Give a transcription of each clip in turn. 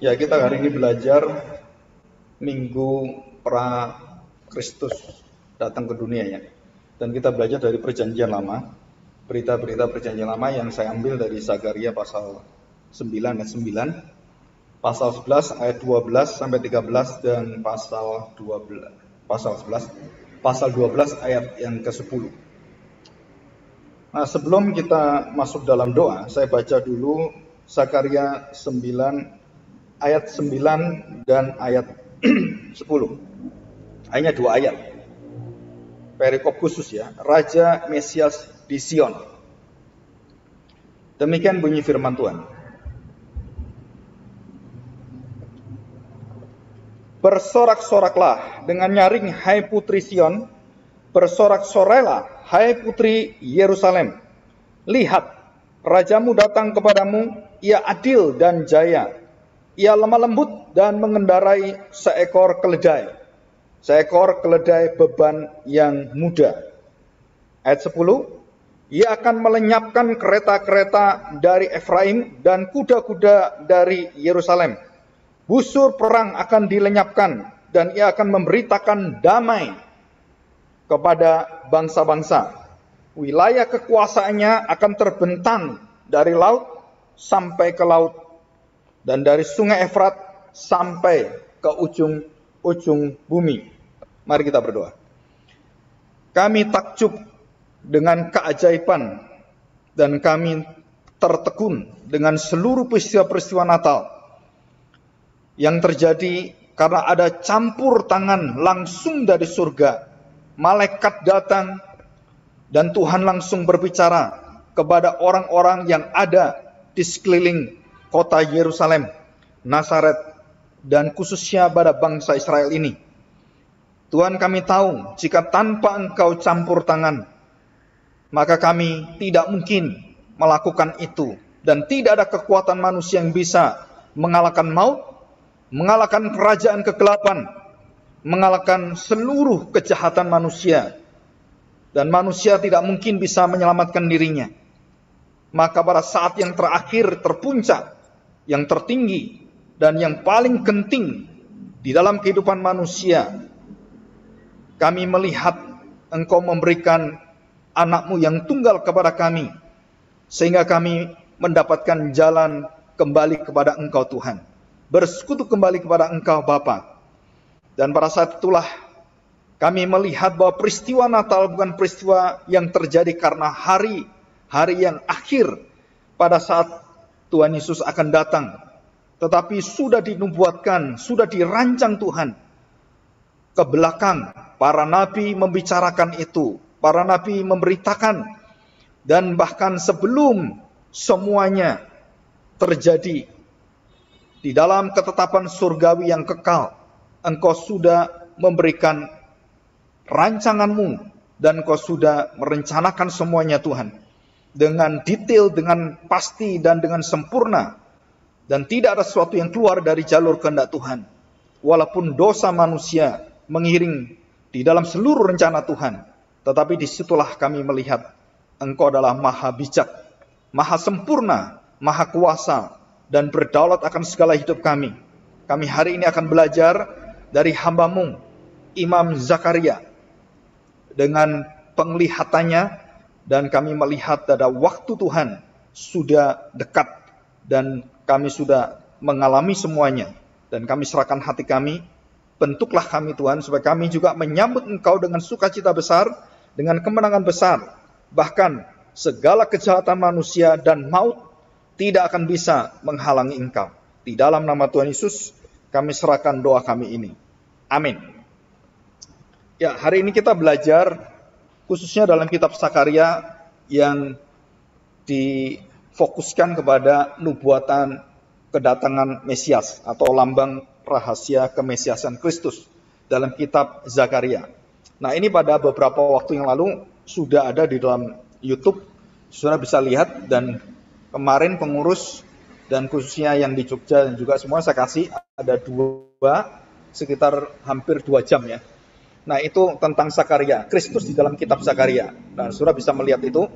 Ya, kita hari ini belajar Minggu pra Kristus datang ke dunia ya. Dan kita belajar dari Perjanjian Lama, berita-berita Perjanjian Lama yang saya ambil dari Zakaria pasal 9 dan 9, pasal 11 ayat 12 sampai 13 dan pasal 12 ayat yang ke-10. Nah, sebelum kita masuk dalam doa, saya baca dulu Zakaria 9 ayat 9 dan ayat 10. Hanya 2 ayat. Perikop khusus ya, Raja Mesias di Sion. Demikian bunyi firman Tuhan. Bersorak-soraklah dengan nyaring, hai putri Sion. Bersorak-sorailah, hai putri Yerusalem. Lihat, rajamu datang kepadamu, ia adil dan jaya. Ia lemah lembut dan mengendarai seekor keledai. Seekor keledai beban yang muda. Ayat 10. Ia akan melenyapkan kereta-kereta dari Efraim dan kuda-kuda dari Yerusalem. Busur perang akan dilenyapkan dan ia akan memberitakan damai kepada bangsa-bangsa. Wilayah kekuasaannya akan terbentang dari laut sampai ke laut dan dari sungai Efrat sampai ke ujung bumi. Mari kita berdoa. Kami takjub dengan keajaiban dan kami tertegun dengan seluruh peristiwa-peristiwa Natal yang terjadi karena ada campur tangan langsung dari surga. Malaikat datang dan Tuhan langsung berbicara kepada orang-orang yang ada di sekeliling kota Yerusalem, Nazaret, dan khususnya pada bangsa Israel ini. Tuhan, kami tahu jika tanpa Engkau campur tangan, maka kami tidak mungkin melakukan itu. Dan tidak ada kekuatan manusia yang bisa mengalahkan maut, mengalahkan kerajaan kegelapan, mengalahkan seluruh kejahatan manusia. Dan manusia tidak mungkin bisa menyelamatkan dirinya. Maka pada saat yang terakhir, terpuncak, yang tertinggi, dan yang paling genting di dalam kehidupan manusia, kami melihat Engkau memberikan anak-Mu yang tunggal kepada kami, sehingga kami mendapatkan jalan kembali kepada Engkau Tuhan, bersekutu kembali kepada Engkau Bapa. Dan pada saat itulah kami melihat bahwa peristiwa Natal bukan peristiwa yang terjadi karena hari yang akhir pada saat Tuhan Yesus akan datang, tetapi sudah dinubuatkan, sudah dirancang Tuhan ke belakang. Para nabi membicarakan itu, para nabi memberitakan, dan bahkan sebelum semuanya terjadi di dalam ketetapan surgawi yang kekal, Engkau sudah memberikan rancangan-Mu dan Engkau sudah merencanakan semuanya Tuhan, dengan detail, dengan pasti, dan dengan sempurna. Dan tidak ada sesuatu yang keluar dari jalur kehendak Tuhan. Walaupun dosa manusia mengiring di dalam seluruh rencana Tuhan, tetapi disitulah kami melihat Engkau adalah maha bijak, maha sempurna, maha kuasa, dan berdaulat akan segala hidup kami. Kami hari ini akan belajar dari hamba-Mu, Imam Zakaria, dengan penglihatannya. Dan kami melihat pada waktu Tuhan sudah dekat dan kami sudah mengalami semuanya. Dan kami serahkan hati kami, bentuklah kami Tuhan, supaya kami juga menyambut Engkau dengan sukacita besar, dengan kemenangan besar. Bahkan segala kejahatan manusia dan maut tidak akan bisa menghalangi Engkau. Di dalam nama Tuhan Yesus kami serahkan doa kami ini. Amin. Ya, hari ini kita belajar khususnya dalam kitab Zakaria yang difokuskan kepada nubuatan kedatangan Mesias atau lambang rahasia kemesiasan Kristus dalam kitab Zakaria. Nah, ini pada beberapa waktu yang lalu sudah ada di dalam YouTube, sudah bisa lihat, dan kemarin pengurus dan khususnya yang di Jogja dan juga semua saya kasih ada 2 sekitar hampir 2 jam ya. Nah, itu tentang Zakaria, Kristus di dalam kitab Zakaria. Nah, saudara bisa melihat itu.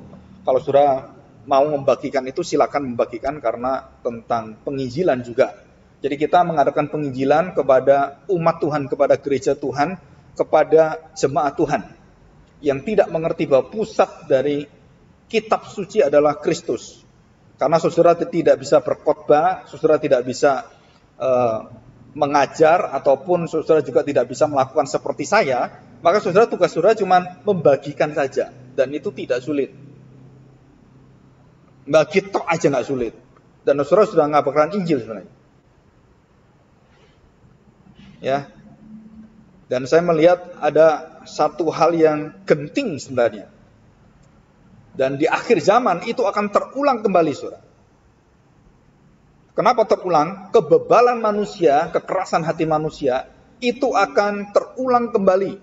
Kalau saudara mau membagikan itu, silakan membagikan, karena tentang penginjilan juga Jadi kita mengadakan penginjilan kepada umat Tuhan, kepada gereja Tuhan, kepada jemaat Tuhan yang tidak mengerti bahwa pusat dari kitab suci adalah Kristus. Karena saudara tidak bisa berkhotbah, saudara tidak bisa mengajar, ataupun saudara juga tidak bisa melakukan seperti saya, maka saudara, tugas saudara cuma membagikan saja, dan itu tidak sulit. Bagi tok aja nggak sulit, dan saudara sudah ngabarkan Injil sebenarnya. Ya, dan saya melihat ada satu hal yang genting sebenarnya, dan di akhir zaman itu akan terulang kembali, saudara. Kenapa terulang? Kebebalan manusia, kekerasan hati manusia, itu akan terulang kembali.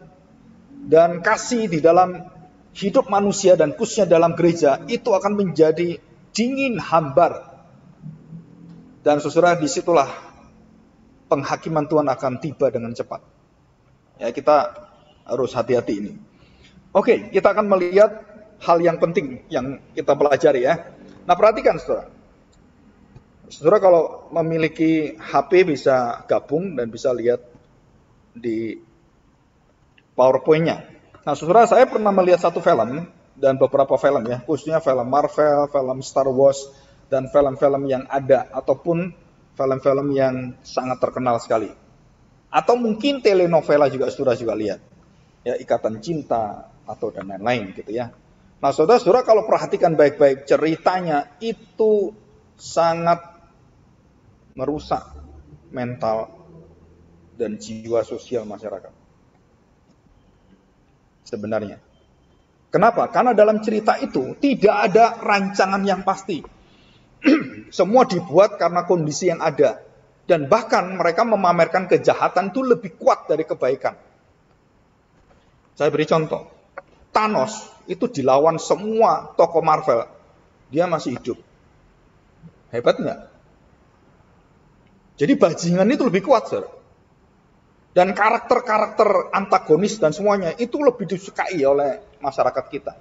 Dan kasih di dalam hidup manusia dan khususnya dalam gereja, itu akan menjadi dingin, hambar. Dan saudara, disitulah penghakiman Tuhan akan tiba dengan cepat. Ya, kita harus hati-hati ini. Oke, kita akan melihat hal yang penting yang kita pelajari ya. Nah, perhatikan saudara. Saudara kalau memiliki HP bisa gabung dan bisa lihat di PowerPoint-nya. Nah, saudara, saya pernah melihat satu film dan beberapa film ya, khususnya film Marvel, film Star Wars, dan film-film yang ada, ataupun film-film yang sangat terkenal sekali. Atau mungkin telenovela juga saudara juga lihat. Ya, Ikatan Cinta atau dan lain-lain gitu ya. Nah, saudara-saudara kalau perhatikan baik-baik ceritanya itu sangat merusak mental dan jiwa sosial masyarakat. Sebenarnya. Kenapa? Karena dalam cerita itu tidak ada rancangan yang pasti. Semua dibuat karena kondisi yang ada. Dan bahkan mereka memamerkan kejahatan itu lebih kuat dari kebaikan. Saya beri contoh. Thanos itu dilawan semua tokoh Marvel. Dia masih hidup. Hebat nggak? Jadi bajingan itu lebih kuat, saudara. Dan karakter-karakter antagonis dan semuanya itu lebih disukai oleh masyarakat kita.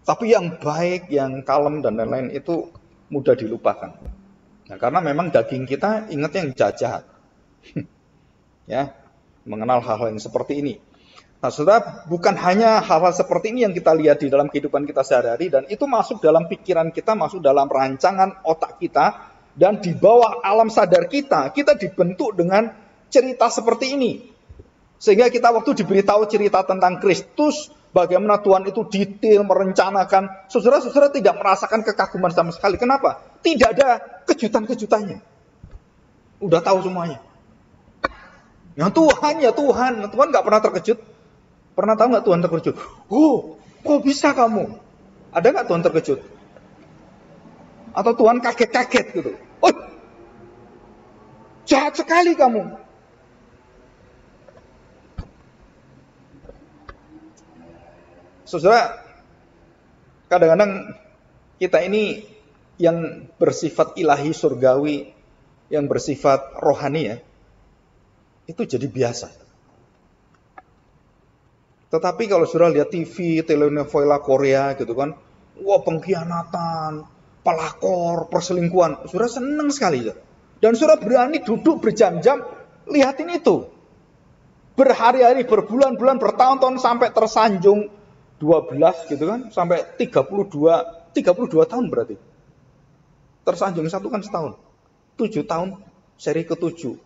Tapi yang baik, yang kalem dan lain-lain itu mudah dilupakan. Nah, karena memang daging kita ingat yang jahat. Ya, mengenal hal-hal yang seperti ini. Nah, saudara, bukan hanya hal-hal seperti ini yang kita lihat di dalam kehidupan kita sehari-hari, dan itu masuk dalam pikiran kita, masuk dalam rancangan otak kita, dan di bawah alam sadar kita dibentuk dengan cerita seperti ini. Sehingga kita waktu diberitahu cerita tentang Kristus, bagaimana Tuhan itu detail, merencanakan, saudara-saudara tidak merasakan kekaguman sama sekali. Kenapa? Tidak ada kejutan-kejutannya. Udah tahu semuanya. Ya Tuhan nggak pernah terkejut. Pernah tahu nggak Tuhan terkejut? Oh, kok bisa kamu? Ada nggak Tuhan terkejut? Atau Tuhan kaget-kaget gitu? Oh, jahat sekali kamu. Saudara, kadang-kadang kita ini yang bersifat ilahi surgawi, yang bersifat rohani ya, itu jadi biasa. Tetapi kalau saudara lihat TV, telenovela Korea gitu kan, wah pengkhianatan, pelakor, perselingkuhan, saudara senang sekali. Dan saudara berani duduk berjam-jam lihatin itu. Berhari-hari, berbulan-bulan, bertahun-tahun sampai tersanjung 12 gitu kan, sampai 32 tahun berarti. Tersanjung satu kan setahun. 7 tahun seri ke-7.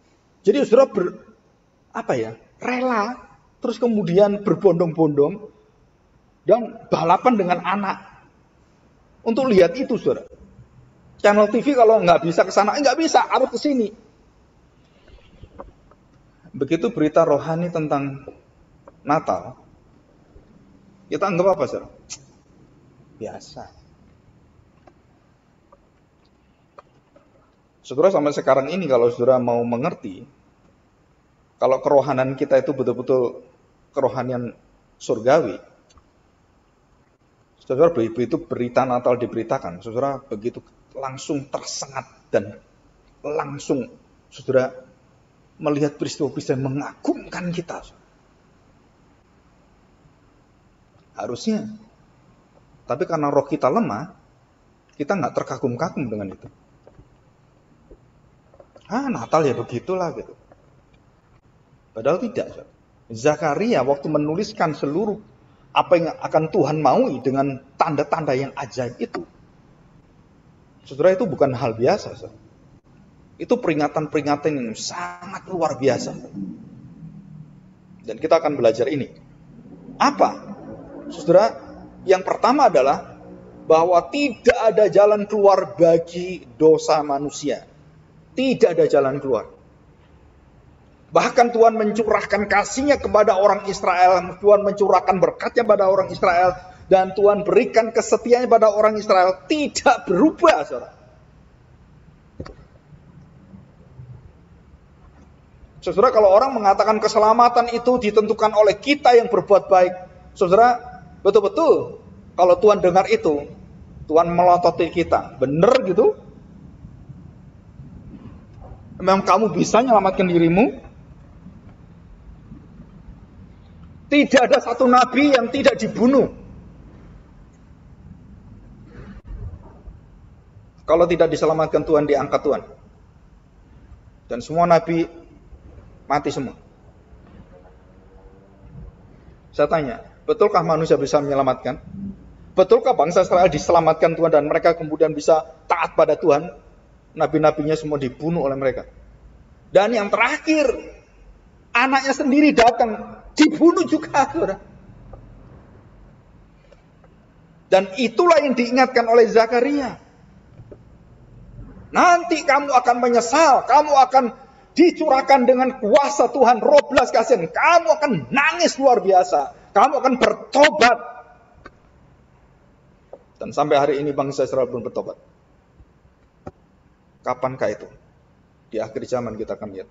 Jadi saudara rela, terus kemudian berbondong-bondong dan balapan dengan anak untuk lihat itu, saudara. Channel TV kalau nggak bisa ke sana, nggak bisa, harus ke sini. Begitu berita rohani tentang Natal, kita anggap apa, saudara? Biasa. Saudara, sampai sekarang ini kalau saudara mau mengerti, kalau kerohanan kita itu betul-betul kerohanian surgawi, saudara, begitu berita Natal diberitakan, saudara begitu langsung tersengat dan langsung saudara melihat peristiwa-peristiwa yang mengagumkan kita. Harusnya. Tapi karena roh kita lemah, kita nggak terkagum-kagum dengan itu. Natal ya begitulah gitu. Padahal tidak. Zakaria waktu menuliskan seluruh apa yang akan Tuhan maui dengan tanda-tanda yang ajaib itu, saudara, itu bukan hal biasa. Saudara. Itu peringatan-peringatan yang sangat luar biasa. Dan kita akan belajar ini. Apa? Saudara, yang pertama adalah bahwa tidak ada jalan keluar bagi dosa manusia. Tidak ada jalan keluar. Bahkan Tuhan mencurahkan kasih-Nya kepada orang Israel. Tuhan mencurahkan berkat-Nya pada orang Israel. Dan Tuhan berikan kesetiaan pada orang Israel. Tidak berubah, saudara. Saudara, kalau orang mengatakan keselamatan itu ditentukan oleh kita yang berbuat baik. Saudara, betul-betul kalau Tuhan dengar itu, Tuhan melototi kita. Benar gitu? Memang kamu bisa menyelamatkan dirimu? Tidak ada satu nabi yang tidak dibunuh. Kalau tidak diselamatkan Tuhan, diangkat Tuhan. Dan semua nabi mati semua. Saya tanya, betulkah manusia bisa menyelamatkan? Betulkah bangsa Israel diselamatkan Tuhan dan mereka kemudian bisa taat pada Tuhan? Nabi-nabinya semua dibunuh oleh mereka. Dan yang terakhir, anaknya sendiri datang, dibunuh juga, saudara. Dan itulah yang diingatkan oleh Zakaria. Nanti kamu akan menyesal, kamu akan dicurahkan dengan kuasa Tuhan, roh belas kasihan. Kamu akan nangis luar biasa, kamu akan bertobat. Dan sampai hari ini bangsa Israel belum bertobat. Kapankah itu? Di akhir zaman kita akan lihat.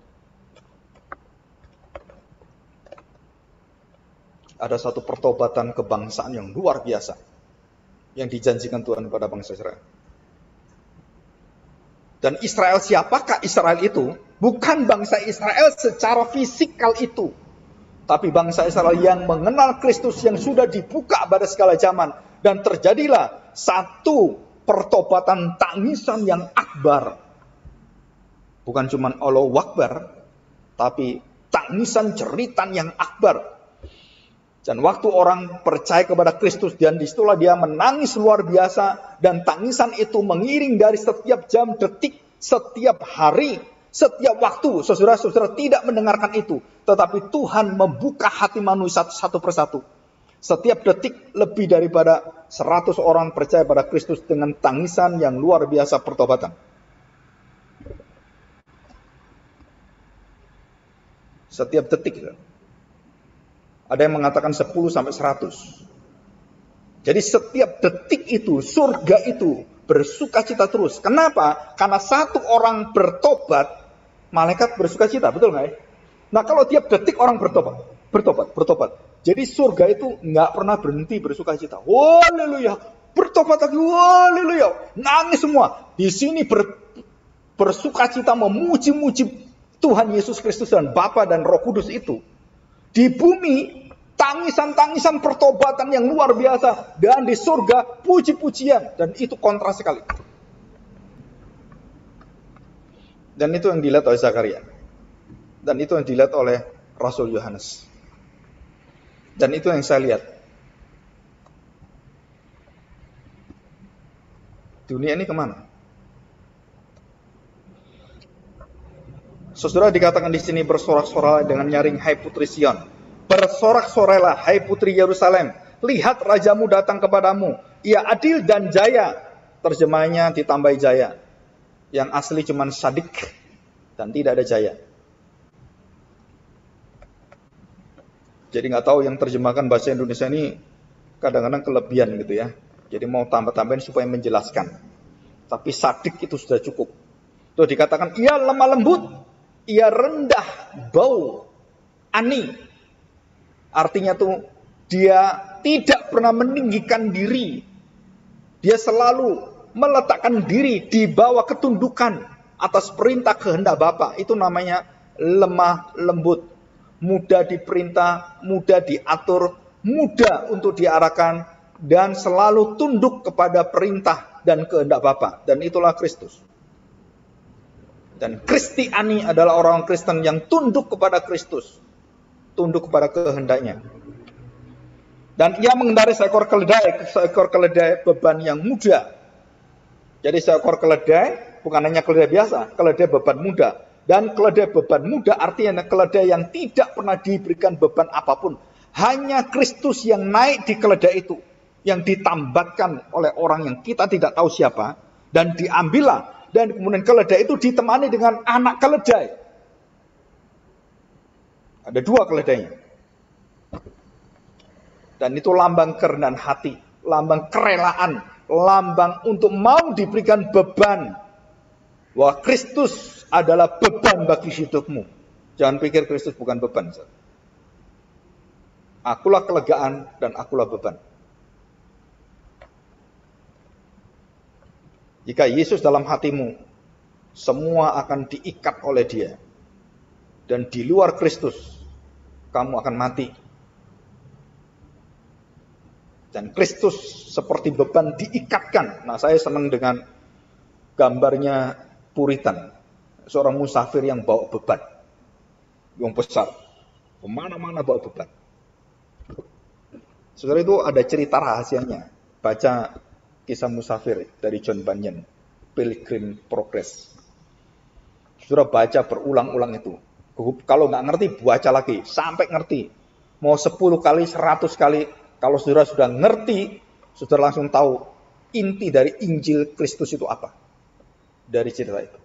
Ada satu pertobatan kebangsaan yang luar biasa yang dijanjikan Tuhan kepada bangsa Israel. Dan Israel, siapakah Israel itu? Bukan bangsa Israel secara fisikal itu, tapi bangsa Israel yang mengenal Kristus, yang sudah dibuka pada segala zaman. Dan terjadilah satu pertobatan tangisan yang akbar. Bukan cuma Allahu Akbar, tapi tangisan jeritan yang akbar. Dan waktu orang percaya kepada Kristus, dan disitulah dia menangis luar biasa. Dan tangisan itu mengiring dari setiap jam, detik, setiap hari, setiap waktu. Saudara-saudara tidak mendengarkan itu. Tetapi Tuhan membuka hati manusia satu persatu. Setiap detik lebih daripada 100 orang percaya pada Kristus dengan tangisan yang luar biasa pertobatan. Setiap detik. Ada yang mengatakan 10 sampai 100. Jadi setiap detik itu, surga itu bersukacita terus. Kenapa? Karena satu orang bertobat, malaikat bersukacita, betul nggak ya? Nah, kalau tiap detik orang bertobat. Jadi surga itu nggak pernah berhenti bersukacita. Haleluya, bertobat lagi, haleluya, nangis semua. Di sini bersukacita memuji-muji Tuhan Yesus Kristus dan Bapa dan Roh Kudus itu. Di bumi, tangisan-tangisan pertobatan yang luar biasa. Dan di surga, puji-pujian. Dan itu kontras sekali. Dan itu yang dilihat oleh Zakaria. Dan itu yang dilihat oleh Rasul Yohanes. Dan itu yang saya lihat. Dunia ini kemana? Saudara, dikatakan di sini bersorak-sorai dengan nyaring, hai putri Sion. Bersorak-sorailah, hai putri Yerusalem. Lihat rajamu datang kepadamu. Ia adil dan jaya. Terjemahnya ditambahi jaya. Yang asli cuma sadik dan tidak ada jaya. Jadi nggak tahu yang terjemahkan bahasa Indonesia ini kadang-kadang kelebihan gitu ya. Jadi mau tambah-tambahin supaya menjelaskan. Tapi sadik itu sudah cukup. Tuh dikatakan ia lemah lembut. Ia rendah bau ani. Artinya tuh dia tidak pernah meninggikan diri. Dia selalu meletakkan diri di bawah ketundukan atas perintah kehendak Bapa. Itu namanya lemah lembut. Mudah diperintah, mudah diatur, mudah untuk diarahkan, dan selalu tunduk kepada perintah dan kehendak Bapa. Dan itulah Kristus. Dan Kristiani adalah orang Kristen yang tunduk kepada Kristus, tunduk kepada kehendaknya. Dan ia mengendari seekor keledai beban yang muda. Jadi seekor keledai bukan hanya keledai biasa, keledai beban muda. Dan keledai beban muda artinya keledai yang tidak pernah diberikan beban apapun. Hanya Kristus yang naik di keledai itu, yang ditambatkan oleh orang yang kita tidak tahu siapa, dan diambillah. Dan kemudian keledai itu ditemani dengan anak keledai. Ada 2 keledainya. Dan itu lambang kerendahan hati, lambang kerelaan, lambang untuk mau diberikan beban. Wah, Kristus adalah beban bagi hidupmu. Jangan pikir Kristus bukan beban. Akulah kelegaan dan akulah beban. Jika Yesus dalam hatimu, semua akan diikat oleh Dia. Dan di luar Kristus, kamu akan mati. Dan Kristus seperti beban diikatkan. Nah, saya senang dengan gambarnya Puritan. Seorang musafir yang bawa beban. Yang besar. Kemana-mana bawa beban. Saudara, itu ada cerita rahasianya. Baca Kisah Musafir dari John Bunyan, Pilgrim Progress. Saudara baca berulang-ulang itu. Kalau nggak ngerti, baca lagi. Sampai ngerti. Mau 10 kali, 100 kali. Kalau saudara sudah ngerti, saudara langsung tahu inti dari Injil Kristus itu apa. Dari cerita itu.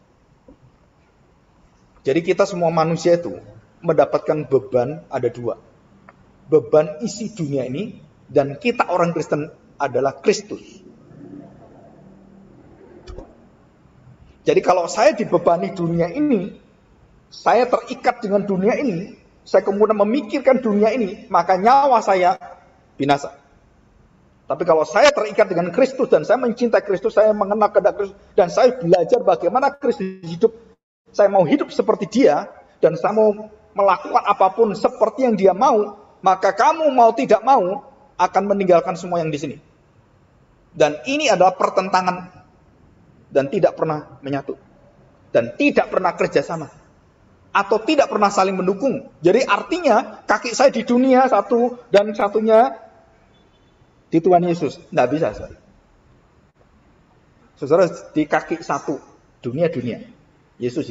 Jadi kita semua manusia itu mendapatkan beban ada 2. Beban isi dunia ini, dan kita orang Kristen adalah Kristus. Jadi kalau saya dibebani dunia ini, saya terikat dengan dunia ini, saya kemudian memikirkan dunia ini, maka nyawa saya binasa. Tapi kalau saya terikat dengan Kristus dan saya mencintai Kristus, saya mengenal kehendak Kristus, dan saya belajar bagaimana Kristus hidup, saya mau hidup seperti Dia, dan saya mau melakukan apapun seperti yang Dia mau, maka kamu mau tidak mau akan meninggalkan semua yang di sini. Dan ini adalah pertentangan dan tidak pernah menyatu, dan tidak pernah kerjasama, atau tidak pernah saling mendukung. Jadi artinya kaki saya di dunia satu dan satunya di Tuhan Yesus. Nggak bisa, saudara. Saudara di kaki satu, dunia, Yesus.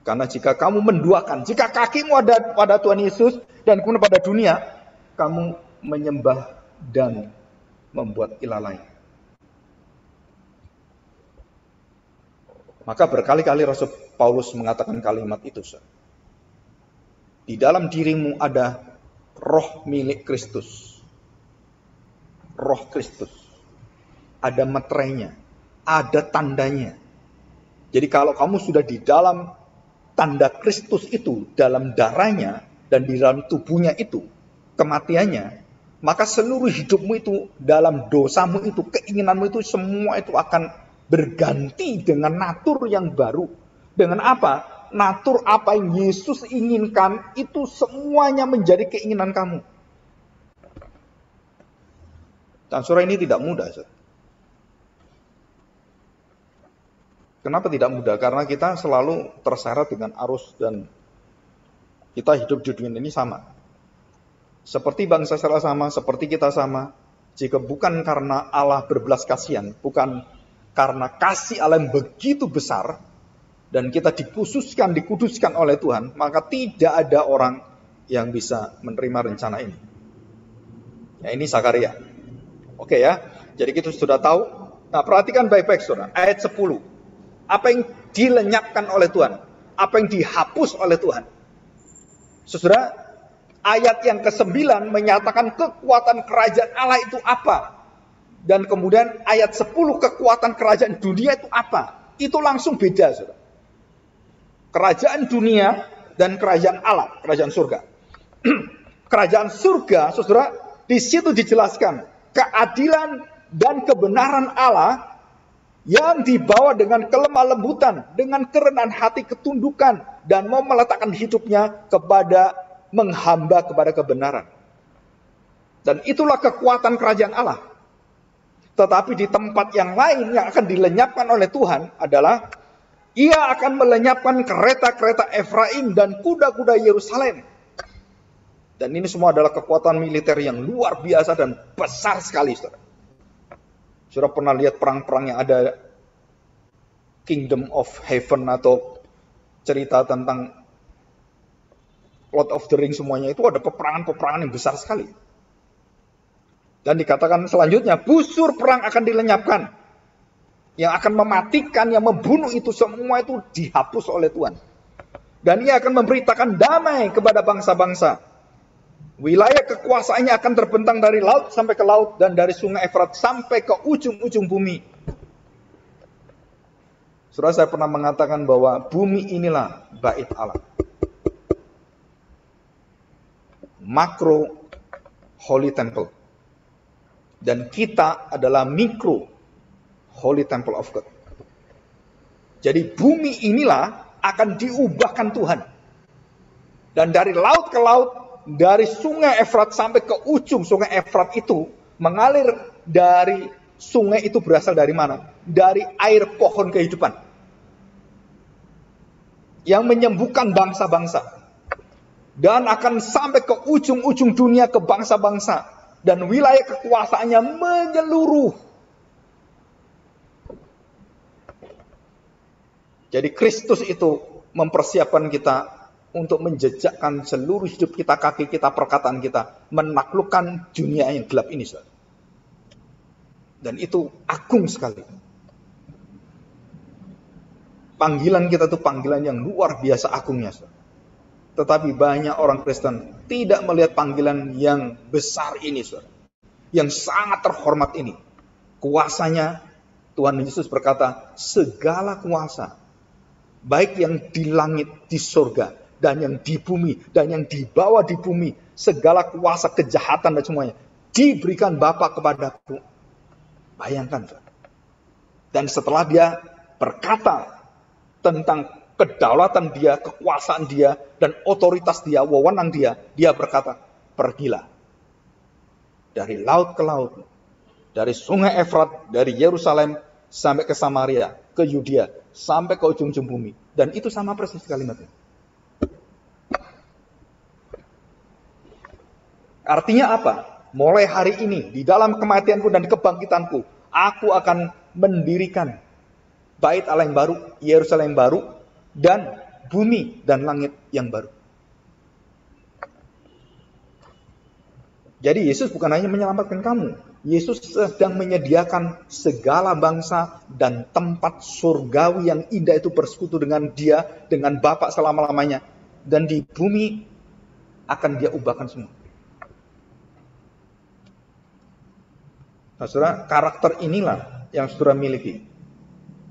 Karena jika kamu menduakan, jika kakimu ada pada Tuhan Yesus dan kemudian pada dunia, kamu menyembah dan membuat ilah lain. Maka berkali-kali Rasul Paulus mengatakan kalimat itu. Di dalam dirimu ada roh milik Kristus. Roh Kristus. Ada meterainya. Ada tandanya. Jadi kalau kamu sudah di dalam tanda Kristus itu, dalam darahnya, dan di dalam tubuhnya itu, kematiannya, maka seluruh hidupmu itu, dalam dosamu itu, keinginanmu itu, semua itu akan berganti dengan natur yang baru. Dengan apa? Natur apa yang Yesus inginkan, itu semuanya menjadi keinginan kamu. Dan saudara, ini tidak mudah. Saudara. Kenapa tidak mudah? Karena kita selalu terseret dengan arus dan kita hidup di dunia ini sama. Seperti bangsa Israel sama, seperti kita sama. Jika bukan karena Allah berbelas kasihan, bukan karena kasih Allah yang begitu besar, dan kita dikuduskan oleh Tuhan, maka tidak ada orang yang bisa menerima rencana ini. Ya, ini Zakaria. Oke ya, jadi kita sudah tahu. Nah, perhatikan baik-baik saudara, ayat 10. Apa yang dilenyapkan oleh Tuhan? Apa yang dihapus oleh Tuhan? Saudara, ayat yang ke-9 menyatakan kekuatan kerajaan Allah itu apa? Dan kemudian ayat 10 kekuatan kerajaan dunia itu apa? Itu langsung beda, saudara. Kerajaan dunia dan kerajaan Allah, kerajaan surga. Kerajaan surga, saudara, di situ dijelaskan keadilan dan kebenaran Allah yang dibawa dengan kelemah lembutan, dengan kerendahan hati, ketundukan, dan mau meletakkan hidupnya kepada menghamba kepada kebenaran. Dan itulah kekuatan kerajaan Allah. Tetapi di tempat yang lain yang akan dilenyapkan oleh Tuhan adalah Ia akan melenyapkan kereta-kereta Efraim dan kuda-kuda Yerusalem. Dan ini semua adalah kekuatan militer yang luar biasa dan besar sekali, saudara. Saudara pernah lihat perang-perang yang ada Kingdom of Heaven atau cerita tentang Lord of the Rings semuanya, itu ada peperangan-peperangan yang besar sekali. Dan dikatakan selanjutnya, busur perang akan dilenyapkan. Yang akan mematikan, yang membunuh itu semua itu dihapus oleh Tuhan. Dan ia akan memberitakan damai kepada bangsa-bangsa. Wilayah kekuasaannya akan terbentang dari laut sampai ke laut dan dari sungai Efrat sampai ke ujung-ujung bumi. Saudara, saya pernah mengatakan bahwa bumi inilah bait Allah. Makro Holy Temple. Dan kita adalah mikro Holy Temple of God. Jadi bumi inilah akan diubahkan Tuhan. Dan dari laut ke laut, dari sungai Efrat sampai ke ujung sungai Efrat itu, mengalir dari sungai itu berasal dari mana? Dari air pohon kehidupan. Yang menyembuhkan bangsa-bangsa. Dan akan sampai ke ujung-ujung dunia, ke bangsa-bangsa. Dan wilayah kekuasaannya menyeluruh. Jadi Kristus itu mempersiapkan kita untuk menjejakkan seluruh hidup kita, kaki kita, perkataan kita, menaklukkan dunia yang gelap ini, saudara. Dan itu agung sekali. Panggilan kita itu panggilan yang luar biasa agungnya, saudara. Tetapi banyak orang Kristen tidak melihat panggilan yang besar ini, saudara. Yang sangat terhormat ini. Kuasanya, Tuhan Yesus berkata, segala kuasa, baik yang di langit, di surga, dan yang di bumi, dan yang di bawah di bumi, segala kuasa kejahatan dan semuanya, diberikan Bapa kepadaku. Bayangkan. Dan setelah dia berkata tentang kedaulatan dia, kekuasaan dia, dan otoritas dia, wewenang dia, dia berkata, pergilah. Dari laut ke laut, dari sungai Efrat, dari Yerusalem, sampai ke Samaria, ke Yudea, sampai ke ujung-ujung bumi. Dan itu sama persis kalimatnya. Artinya apa? Mulai hari ini, di dalam kematianku dan kebangkitanku, aku akan mendirikan bait Allah yang baru, Yerusalem yang baru, dan bumi dan langit yang baru. Jadi Yesus bukan hanya menyelamatkan kamu, Yesus sedang menyediakan segala bangsa dan tempat surgawi yang indah itu bersekutu dengan dia, dengan Bapa selama-lamanya. Dan di bumi akan dia ubahkan semua. Nah, saudara, karakter inilah yang saudara miliki.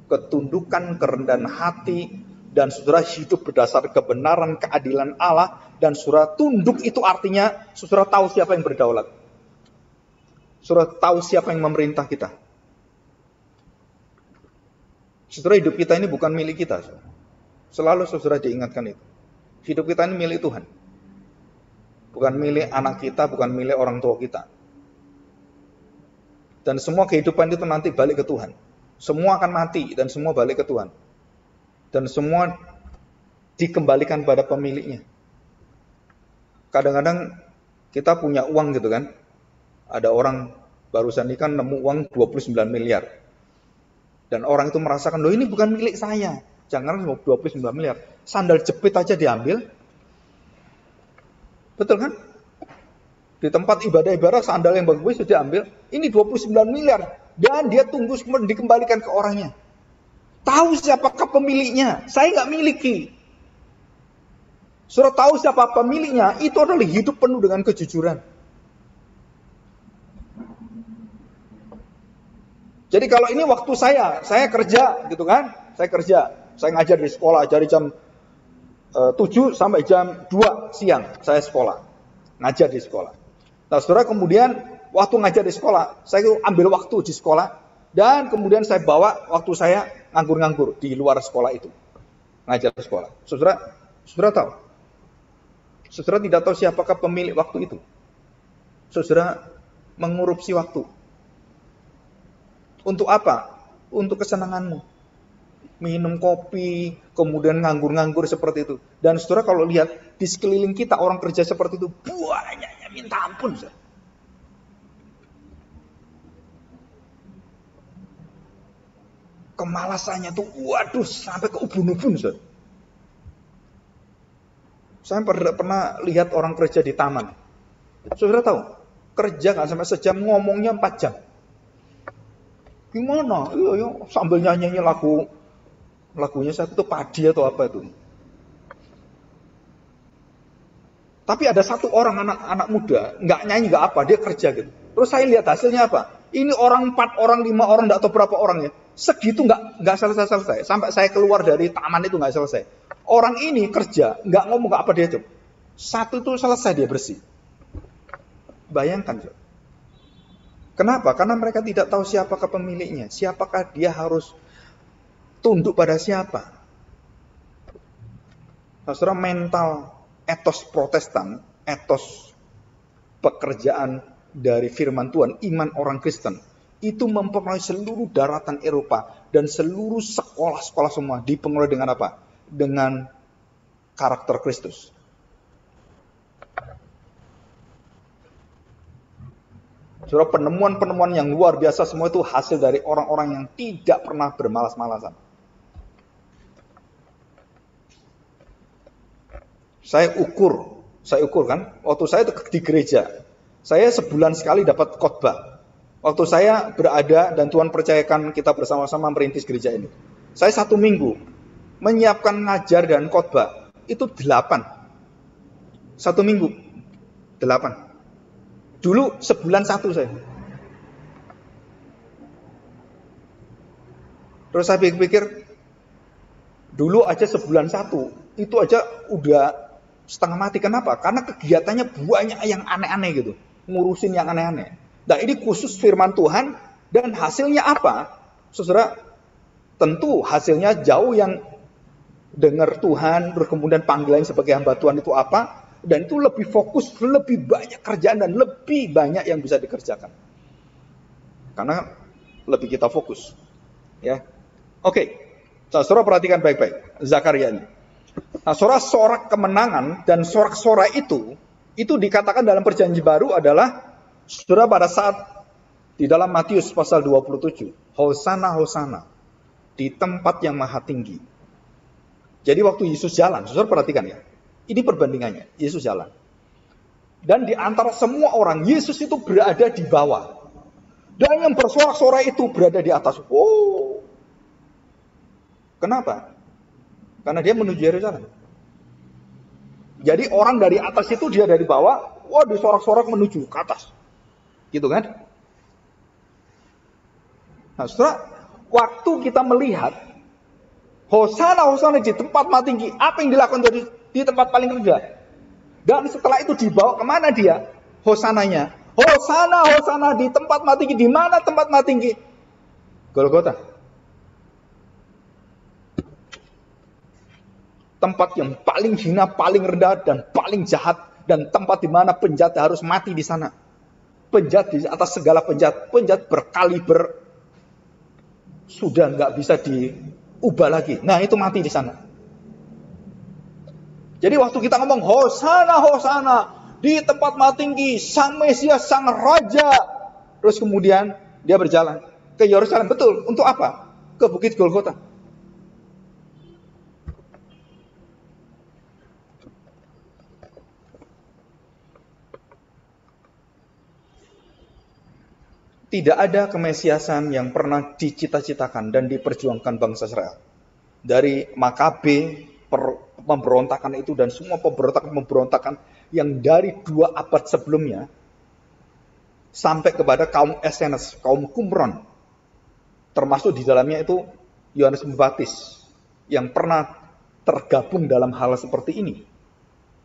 Ketundukan, kerendahan hati, dan saudara hidup berdasar kebenaran, keadilan Allah, dan saudara tunduk itu artinya saudara tahu siapa yang berdaulat. Saudara tahu siapa yang memerintah kita. Saudara, hidup kita ini bukan milik kita. Selalu saudara diingatkan itu. Hidup kita ini milik Tuhan. Bukan milik anak kita, bukan milik orang tua kita. Dan semua kehidupan itu nanti balik ke Tuhan. Semua akan mati dan semua balik ke Tuhan. Dan semua dikembalikan pada pemiliknya. Kadang-kadang kita punya uang gitu kan. Ada orang barusan ini kan nemu uang 29 miliar. Dan orang itu merasakan, loh ini bukan milik saya. Jangan 29 miliar. Sandal jepit aja diambil. Betul kan? Di tempat ibadah-ibadah sandal yang bagus sudah diambil. Ini 29 miliar. Dan dia tunggu dikembalikan ke orangnya. Tahu siapakah pemiliknya? Saya nggak miliki. Sudah tahu siapa pemiliknya, itu adalah hidup penuh dengan kejujuran. Jadi kalau ini waktu saya kerja gitu kan, saya ngajar di sekolah dari jam 7 sampai jam 2 siang saya sekolah, ngajar di sekolah. Nah saudara, kemudian waktu ngajar di sekolah, saya ambil waktu di sekolah, dan kemudian saya bawa waktu saya nganggur-nganggur di luar sekolah itu, ngajar di sekolah. Saudara tahu? Saudara tidak tahu siapakah pemilik waktu itu. Saudara mengurupsi waktu. Untuk apa? Untuk kesenanganmu. minum kopi, kemudian nganggur-nganggur seperti itu. Dan saudara kalau lihat di sekeliling kita orang kerja seperti itu banyaknya minta ampun. Saudara. Kemalasannya tuh waduh sampai ke ubun-ubun. Saudara. Saya pernah lihat orang kerja di taman. Saudara tahu, kerja nggak sampai sejam ngomongnya 4 jam. Gimana? Iya, sambil nyanyi lagunya saya itu padi atau apa itu. Tapi ada satu orang anak muda, nggak nyanyi nggak apa, dia kerja gitu. Terus saya lihat hasilnya apa? Ini orang 4 orang, 5 orang, nggak tahu berapa orang ya. Segitu nggak selesai. Sampai saya keluar dari taman itu nggak selesai. Orang ini kerja, nggak ngomong nggak apa dia coba. Satu itu selesai dia bersih. Bayangkan coba. Kenapa? Karena mereka tidak tahu siapakah pemiliknya, siapakah dia harus tunduk pada siapa. Saudara, mental etos Protestan, etos pekerjaan dari firman Tuhan, iman orang Kristen, itu mempengaruhi seluruh daratan Eropa dan seluruh sekolah-sekolah semua dipengaruhi dengan apa? Dengan karakter Kristus. Saudara, penemuan-penemuan yang luar biasa semua itu hasil dari orang-orang yang tidak pernah bermalas-malasan. Saya ukur kan, waktu saya di gereja, saya sebulan sekali dapat khotbah. Waktu saya berada dan Tuhan percayakan kita bersama-sama merintis gereja ini. Saya 1 minggu menyiapkan ngajar dan khotbah, itu 8. 1 minggu, 8. Dulu sebulan 1 saya. Terus saya pikir, dulu aja sebulan 1, itu aja udah setengah mati. Kenapa? Karena kegiatannya banyak yang aneh-aneh gitu. Ngurusin yang aneh-aneh. Nah ini khusus firman Tuhan dan hasilnya apa? Saudara, tentu hasilnya jauh yang dengar Tuhan, terus kemudian panggilan sebagai hamba Tuhan itu apa? Dan itu lebih fokus, lebih banyak kerjaan dan lebih banyak yang bisa dikerjakan. Karena lebih kita fokus. Ya. Oke. Saudara perhatikan baik-baik Zakaria ini. Nah, sorak kemenangan dan sorak-sorai itu dikatakan dalam Perjanjian Baru adalah saudara pada saat di dalam Matius pasal 27, Hosana Hosana di tempat yang maha tinggi. Jadi waktu Yesus jalan, saudara perhatikan ya. Ini perbandingannya, Yesus jalan. Dan di antara semua orang, Yesus itu berada di bawah. Dan yang bersorak-sorai itu berada di atas. Oh. Kenapa? Karena dia menuju Yerusalem. Jadi orang dari atas itu dia dari bawah, wah disorak-sorak menuju ke atas. Gitu kan? Nah setelah waktu kita melihat Hosana di tempat maha tinggi, apa yang dilakukan di tempat paling rendah? Dan setelah itu dibawa kemana dia? Hosananya. Hosana di tempat maha tinggi. Di mana tempat maha tinggi? Golgota. Tempat yang paling hina, paling rendah, dan paling jahat. Dan tempat di mana penjahat harus mati di sana. Penjahat di atas segala penjahat. Penjahat berkaliber. Sudah nggak bisa diubah lagi. Nah itu mati di sana. Jadi waktu kita ngomong Hosana di tempat maha tinggi, Sang Mesias, Sang Raja. Terus kemudian dia berjalan ke Yerusalem. Betul, untuk apa? Ke Bukit Golgota. Tidak ada kemesiasan yang pernah dicita-citakan dan diperjuangkan bangsa Israel. Dari Makabe, pemberontakan itu dan semua pemberontakan yang dari 2 abad sebelumnya sampai kepada kaum Essenes, kaum Qumran, termasuk di dalamnya itu Yohanes Pembaptis yang pernah tergabung dalam hal seperti ini.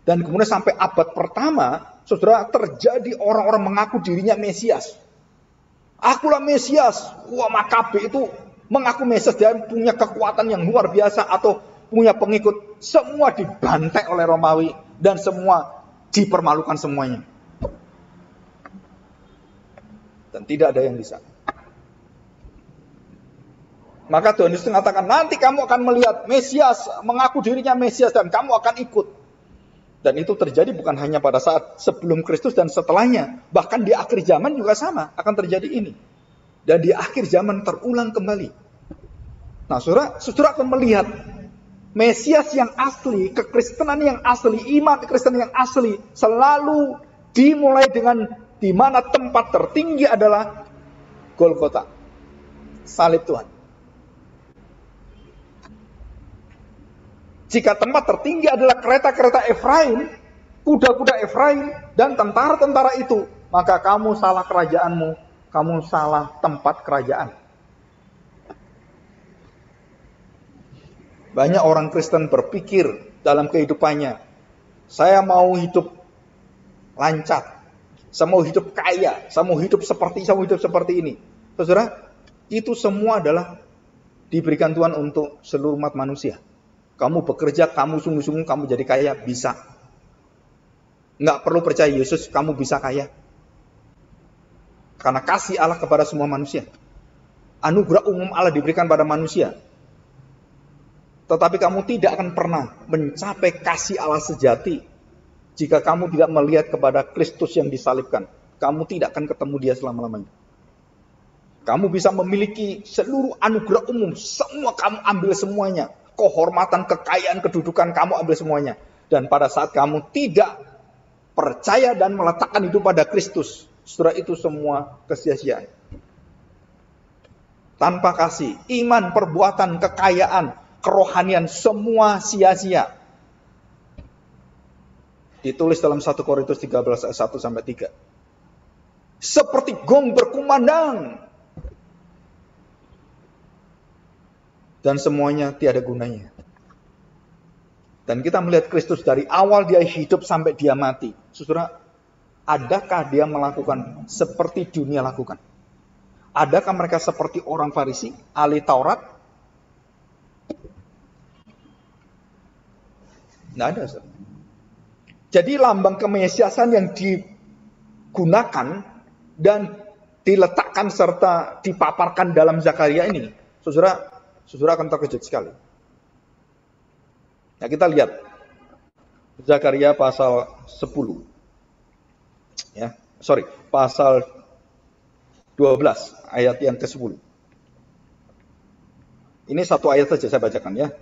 Dan kemudian sampai abad pertama, saudara, terjadi orang-orang mengaku dirinya Mesias. Akulah Mesias. Wah, Makabe itu mengaku Mesias dan punya kekuatan yang luar biasa atau punya pengikut. Semua dibantai oleh Romawi dan semua dipermalukan semuanya. Dan tidak ada yang bisa. Maka Tuhan Yesus mengatakan, nanti kamu akan melihat Mesias mengaku dirinya Mesias dan kamu akan ikut. Dan itu terjadi bukan hanya pada saat sebelum Kristus dan setelahnya. Bahkan di akhir zaman juga sama akan terjadi ini. Dan di akhir zaman terulang kembali. Nah, saudara akan melihat Mesias yang asli, kekristenan yang asli, iman Kristen yang asli selalu dimulai dengan di mana tempat tertinggi adalah Golgota, salib Tuhan. Jika tempat tertinggi adalah kereta-kereta Efraim, kuda-kuda Efraim, dan tentara-tentara itu, maka kamu salah kerajaanmu, kamu salah tempat kerajaan. Banyak orang Kristen berpikir dalam kehidupannya, saya mau hidup lancar, saya mau hidup kaya, saya mau hidup seperti ini. Saudara, itu semua adalah diberikan Tuhan untuk seluruh umat manusia. Kamu bekerja, kamu sungguh-sungguh, kamu jadi kaya, bisa. Nggak perlu percaya Yesus, kamu bisa kaya. Karena kasih Allah kepada semua manusia. Anugerah umum Allah diberikan pada manusia. Tetapi kamu tidak akan pernah mencapai kasih Allah sejati jika kamu tidak melihat kepada Kristus yang disalibkan. Kamu tidak akan ketemu dia selama-lamanya. Kamu bisa memiliki seluruh anugerah umum, semua kamu ambil semuanya. Kehormatan, kekayaan, kedudukan, kamu ambil semuanya. Dan pada saat kamu tidak percaya dan meletakkan itu pada Kristus, setelah itu semua kesia-siaan. Tanpa kasih, iman, perbuatan, kekayaan, kerohanian, semua sia-sia. Ditulis dalam 1 Korintus 13 ayat 1-3. Seperti gong berkumandang. Dan semuanya tiada gunanya. Dan kita melihat Kristus dari awal dia hidup sampai dia mati. Saudara, adakah dia melakukan seperti dunia lakukan? Adakah mereka seperti orang Farisi, ahli Taurat? Tidak ada. Saudara. Jadi lambang kemesiasan yang digunakan dan diletakkan serta dipaparkan dalam Zakaria ini, saudara akan terkejut sekali. Nah, kita lihat Zakaria pasal 10. Pasal 12 ayat yang ke-10. Ini satu ayat saja saya bacakan ya.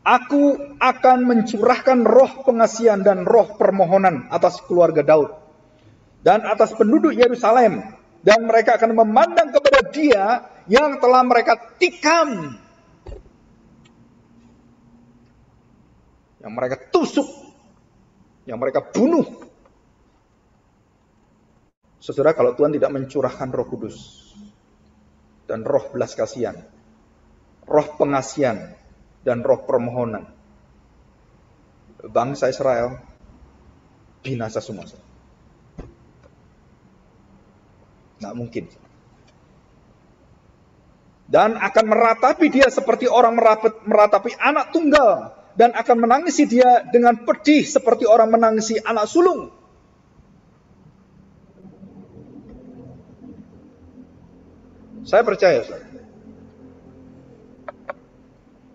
Aku akan mencurahkan roh pengasihan dan roh permohonan atas keluarga Daud dan atas penduduk Yerusalem, dan mereka akan memandang kepada dia yang telah mereka tikam, yang mereka tusuk, yang mereka bunuh. Saudara, kalau Tuhan tidak mencurahkan Roh Kudus dan roh belas kasihan, roh pengasihan dan roh permohonan, bangsa Israel binasa semua. Nggak mungkin. Dan akan meratapi dia seperti orang meratapi anak tunggal, dan akan menangisi dia dengan pedih seperti orang menangisi anak sulung. Saya percaya,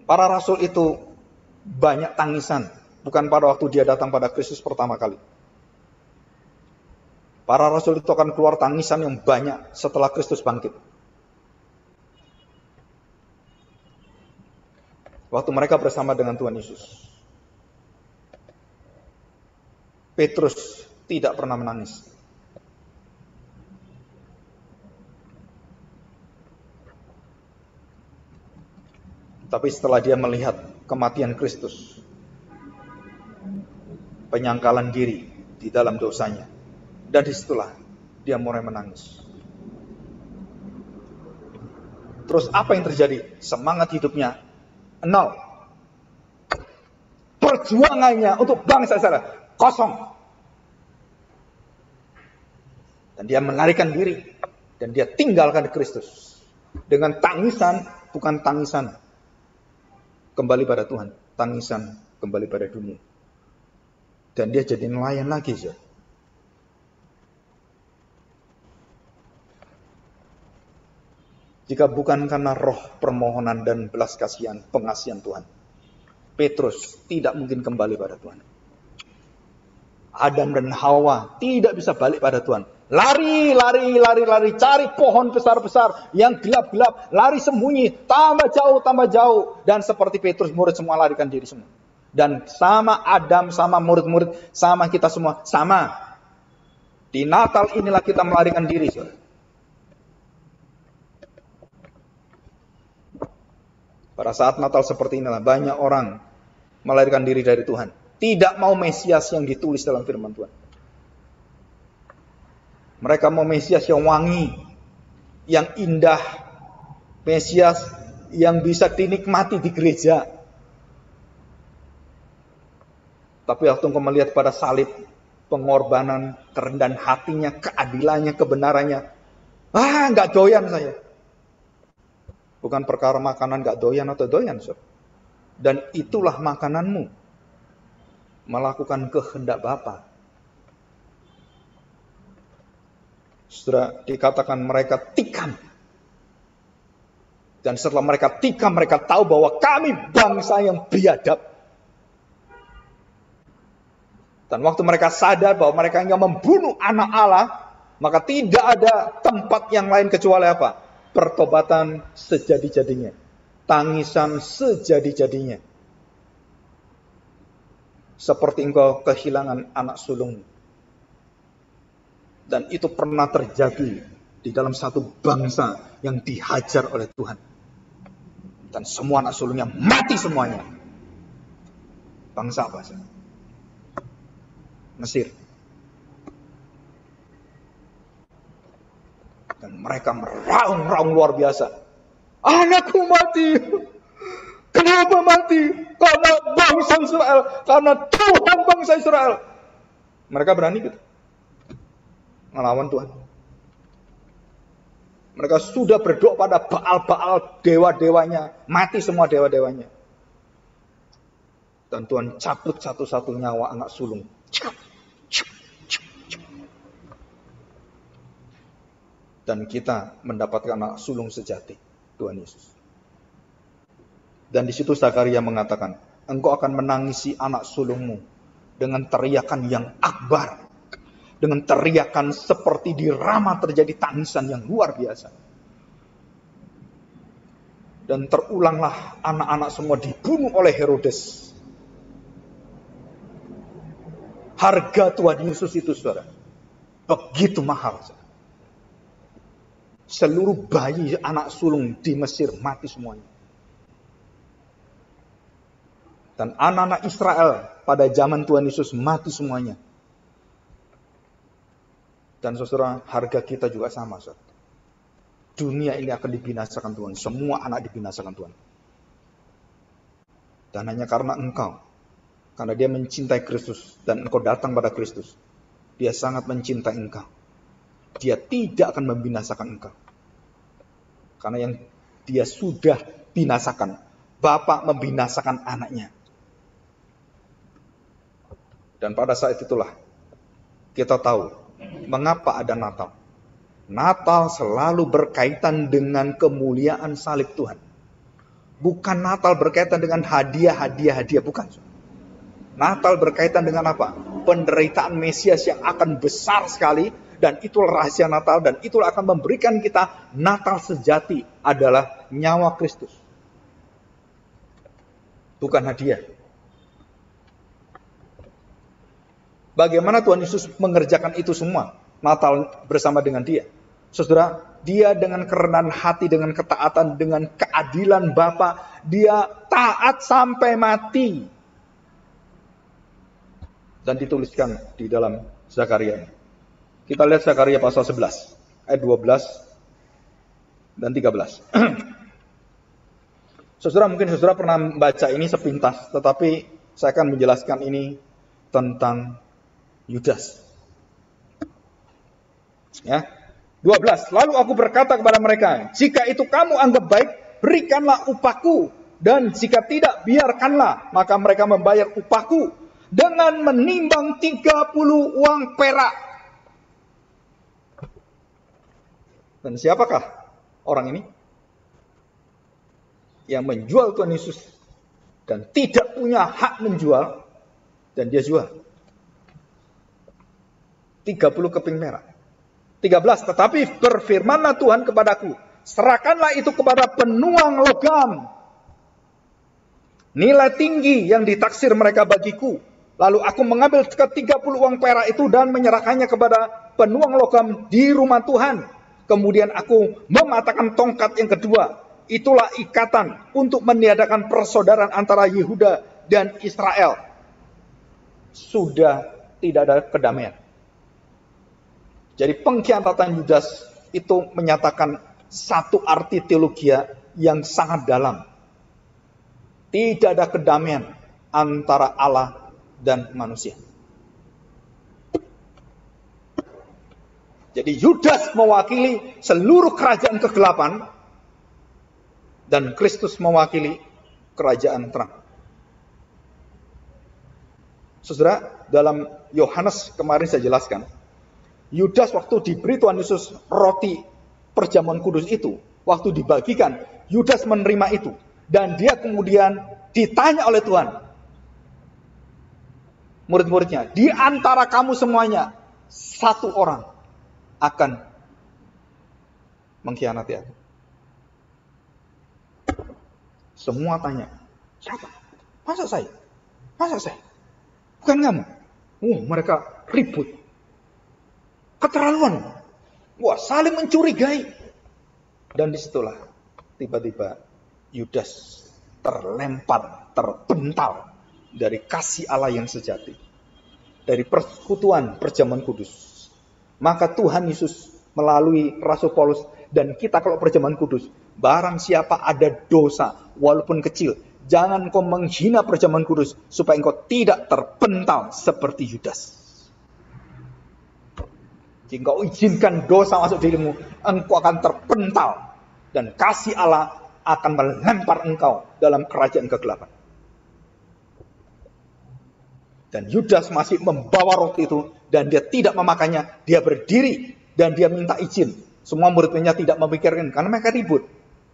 para rasul itu banyak tangisan, bukan pada waktu dia datang pada Kristus pertama kali. Para rasul itu akan keluar tangisan yang banyak setelah Kristus bangkit. Waktu mereka bersama dengan Tuhan Yesus. Petrus tidak pernah menangis. Tapi setelah dia melihat kematian Kristus, penyangkalan diri di dalam dosanya, dan disitulah dia mulai menangis. Terus apa yang terjadi? Semangat hidupnya nol. Perjuangannya untuk bangsa Israel kosong. Dan dia melarikan diri. Dan dia tinggalkan Kristus. Dengan tangisan, bukan tangisan kembali pada Tuhan. Tangisan kembali pada dunia. Dan dia jadi nelayan lagi. Jika bukan karena roh permohonan dan belas kasihan, pengasihan Tuhan, Petrus tidak mungkin kembali pada Tuhan. Adam dan Hawa tidak bisa balik pada Tuhan. Lari, cari pohon besar-besar yang gelap-gelap, lari sembunyi, tambah jauh. Dan seperti Petrus, murid semua larikan diri semua. Dan sama Adam, sama murid-murid, sama kita semua, sama. Di Natal inilah kita melarikan diri, saudara. Pada saat Natal seperti inilah banyak orang melarikan diri dari Tuhan. Tidak mau Mesias yang ditulis dalam firman Tuhan. Mereka mau Mesias yang wangi, yang indah, Mesias yang bisa dinikmati di gereja. Tapi waktu engkau melihat pada salib, pengorbanan, kerendahan hatinya, keadilannya, kebenarannya, nggak doyan saya. Bukan perkara makanan nggak doyan atau doyan, saudara. Dan itulah makananmu, melakukan kehendak Bapa. Saudara, dikatakan mereka tikam. Dan setelah mereka tikam, mereka tahu bahwa kami bangsa yang biadab. Dan waktu mereka sadar bahwa mereka ingin membunuh anak Allah, maka tidak ada tempat yang lain kecuali apa? Pertobatan sejadi-jadinya. Tangisan sejadi-jadinya. Seperti engkau kehilangan anak sulungmu. Dan itu pernah terjadi di dalam satu bangsa yang dihajar oleh Tuhan. Dan semua anak sulungnya mati semuanya. Bangsa apa? Mesir. Dan mereka meraung-raung luar biasa. Anakku mati. Kenapa mati? Karena bangsa Israel. Karena Tuhan bangsa Israel. Mereka berani gitu. Melawan Tuhan. Mereka sudah berdoa pada Baal-Baal, dewa-dewanya. Mati semua dewa-dewanya. Dan Tuhan cabut satu-satu nyawa anak sulung. Dan kita mendapatkan anak sulung sejati. Tuhan Yesus. Dan di situ Zakaria mengatakan, engkau akan menangisi anak sulungmu dengan teriakan yang akbar. Dengan teriakan seperti di Rama terjadi tangisan yang luar biasa. Dan terulanglah anak-anak semua dibunuh oleh Herodes. Harga Tuhan Yesus itu, saudara, begitu mahal. Saudara. Seluruh bayi anak sulung di Mesir mati semuanya. Dan anak-anak Israel pada zaman Tuhan Yesus mati semuanya. Dan saudara, harga kita juga sama, saudara. Dunia ini akan dibinasakan Tuhan. Semua anak dibinasakan Tuhan. Dan hanya karena engkau, karena dia mencintai Kristus, dan engkau datang pada Kristus, dia sangat mencintai engkau. Dia tidak akan membinasakan engkau. Karena yang dia sudah binasakan, Bapa membinasakan anaknya. Dan pada saat itulah, kita tahu, mengapa ada Natal? Natal selalu berkaitan dengan kemuliaan salib Tuhan. Bukan Natal berkaitan dengan hadiah-hadiah, bukan. Natal berkaitan dengan apa? Penderitaan Mesias yang akan besar sekali. Dan itulah rahasia Natal. Dan itulah akan memberikan kita Natal sejati adalah nyawa Kristus. Bukan hadiah. Bagaimana Tuhan Yesus mengerjakan itu semua? Natal bersama dengan dia. Saudara, dia dengan kerendahan hati, dengan ketaatan, dengan keadilan Bapa, dia taat sampai mati. Dan dituliskan di dalam Zakaria. Kita lihat Zakaria pasal 11, ayat 12 dan 13. Saudara, mungkin saudara pernah baca ini sepintas, tetapi saya akan menjelaskan ini tentang Yudas. Ya. 12. Lalu aku berkata kepada mereka, jika itu kamu anggap baik, berikanlah upahku. Dan jika tidak, biarkanlah. Maka mereka membayar upahku dengan menimbang 30 uang perak. Dan siapakah orang ini? yang menjual Tuhan Yesus dan tidak punya hak menjual, dan dia jual 30 keping perak. 13, tetapi berfirmanlah Tuhan kepadaku, serahkanlah itu kepada penuang logam, nilai tinggi yang ditaksir mereka bagiku. Lalu aku mengambil ke-30 uang perak itu dan menyerahkannya kepada penuang logam di rumah Tuhan. Kemudian aku mematahkan tongkat yang kedua. Itulah ikatan untuk meniadakan persaudaraan antara Yehuda dan Israel. Sudah tidak ada kedamaian. Jadi pengkhianatan Yudas itu menyatakan satu arti teologi yang sangat dalam. Tidak ada kedamaian antara Allah dan manusia. Jadi Yudas mewakili seluruh kerajaan kegelapan dan Kristus mewakili kerajaan terang. Saudara, dalam Yohanes kemarin saya jelaskan, Yudas waktu diberi Tuhan Yesus roti perjamuan kudus itu, waktu dibagikan, Yudas menerima itu. Dan dia kemudian ditanya oleh Tuhan, murid-muridnya, di antara kamu semuanya, satu orang akan mengkhianati aku. Semua tanya, siapa? Masa saya? Masa saya? Bukan kamu. Mereka ribut. Keterlaluan. Wah, saling mencurigai. Dan disitulah tiba-tiba Yudas terlempar, terpental dari kasih Allah yang sejati. Dari persekutuan perjamuan kudus. Maka Tuhan Yesus melalui Rasul Paulus dan kita kalau perjamuan kudus, barang siapa ada dosa walaupun kecil, jangan engkau menghina perjamuan kudus supaya engkau tidak terpental seperti Yudas. Jika engkau izinkan dosa masuk dirimu, engkau akan terpental dan kasih Allah akan melempar engkau dalam kerajaan kegelapan. Dan Yudas masih membawa roti itu dan dia tidak memakannya, dia berdiri dan dia minta izin. Semua murid-muridnya tidak memikirkan karena mereka ribut.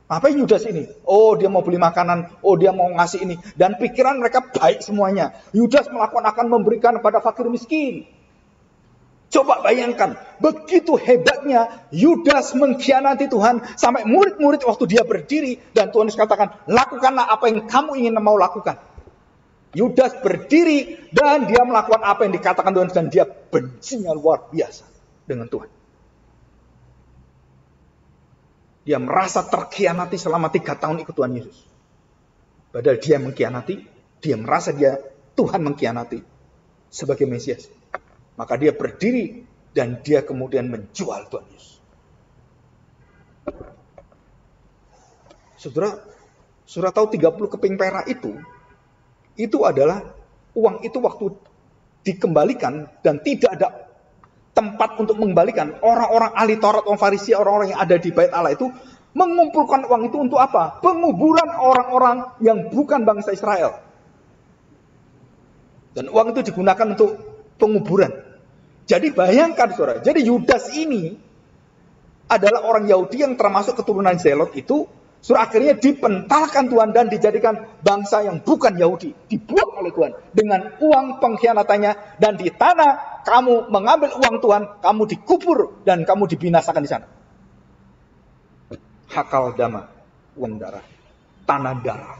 Apa Yudas ini? Oh, dia mau beli makanan, oh dia mau ngasih ini, dan pikiran mereka baik semuanya. Yudas melakukan akan memberikan kepada fakir miskin. Coba bayangkan, begitu hebatnya Yudas mengkhianati Tuhan sampai murid-murid waktu dia berdiri dan Tuhan Yesus katakan, lakukanlah apa yang kamu ingin mau lakukan. Yudas berdiri dan dia melakukan apa yang dikatakan Tuhan dan dia bencinya luar biasa dengan Tuhan. Dia merasa terkhianati selama 3 tahun ikut Tuhan Yesus. Padahal dia mengkhianati, dia merasa Tuhan mengkhianati sebagai Mesias. Maka dia berdiri dan dia kemudian menjual Tuhan Yesus. Saudara tahu 30 keping perak itu adalah uang itu waktu dikembalikan dan tidak ada tempat untuk mengembalikan. Orang-orang ahli Taurat, orang Farisi, orang-orang yang ada di Bait Allah itu mengumpulkan uang itu untuk apa? Penguburan orang-orang yang bukan bangsa Israel. Dan uang itu digunakan untuk penguburan. Jadi bayangkan saudara, jadi Yudas ini adalah orang Yahudi yang termasuk keturunan Zelot itu, saudara akhirnya dipentalkan Tuhan dan dijadikan bangsa yang bukan Yahudi. Dibuang oleh Tuhan dengan uang pengkhianatannya dan di tanah kamu mengambil uang Tuhan, kamu dikubur dan kamu dibinasakan di sana. Hakal dama, uang darah, tanah darah.